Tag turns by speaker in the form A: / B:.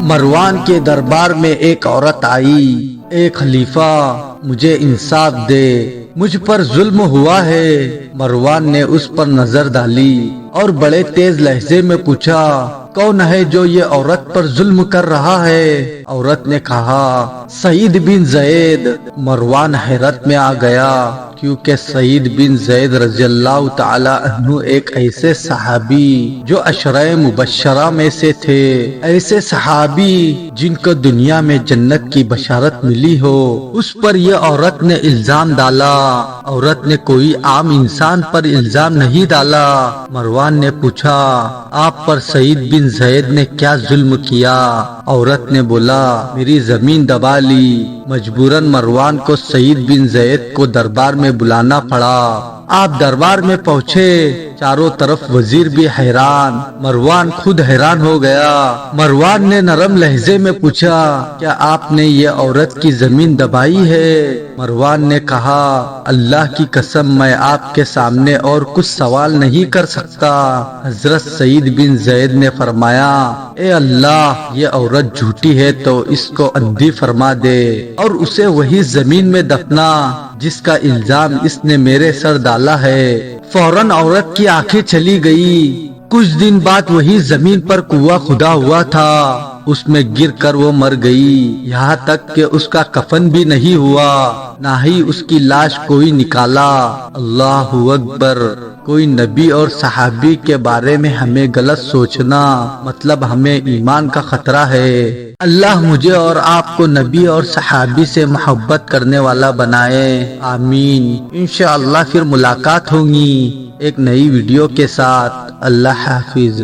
A: مروان کے دربار میں ایک عورت آئی، اے خلیفہ مجھے انصاف دے، مجھ پر ظلم ہوا ہے۔ مروان نے اس پر نظر ڈالی اور بڑے تیز لہجے میں پوچھا، کون ہے جو یہ عورت پر ظلم کر رہا ہے؟ عورت نے کہا، سعید بن زید۔ مروان حیرت میں آ گیا، کیونکہ سعید بن زید رضی اللہ تعالی عنہ ایک ایسے صحابی جو عشرہ مبشرہ میں سے تھے، ایسے صحابی جن کو دنیا میں جنت کی بشارت ملی ہو، اس پر یہ عورت نے الزام ڈالا۔ عورت نے کوئی عام انسان پر الزام نہیں ڈالا۔ مروان نے پوچھا، آپ پر سعید بن زید نے کیا ظلم کیا؟ عورت نے بولا، میری زمین دبا لی۔ مجبوراً مروان کو سعید بن زید کو دربار میں بلانا پڑا۔ آپ دربار میں پہنچے، چاروں طرف وزیر بھی حیران، مروان خود حیران ہو گیا۔ مروان نے نرم لہجے میں پوچھا، کیا آپ نے یہ عورت کی زمین دبائی ہے؟ مروان نے کہا، اللہ کی قسم میں آپ کے سامنے اور کچھ سوال نہیں کر سکتا۔ حضرت سعید بن زید نے فرمایا، اے اللہ، یہ عورت جھوٹی ہے تو اس کو اندھی فرما دے اور اسے وہی زمین میں دفنا جس کا الزام اس نے میرے سر ڈالا ہے۔ فوراً عورت کی آنکھیں چلی گئی۔ کچھ دن بعد وہی زمین پر کنواں کھدا ہوا تھا، اس میں گر کر وہ مر گئی، یہاں تک کہ اس کا کفن بھی نہیں ہوا، نہ ہی اس کی لاش کوئی نکالا۔ اللہ اکبر! کوئی نبی اور صحابی کے بارے میں ہمیں غلط سوچنا مطلب ہمیں ایمان کا خطرہ ہے۔ اللہ مجھے اور آپ کو نبی اور صحابی سے محبت کرنے والا بنائے، آمین۔ انشاءاللہ پھر ملاقات ہوگی ایک نئی ویڈیو کے ساتھ۔ اللہ حافظ۔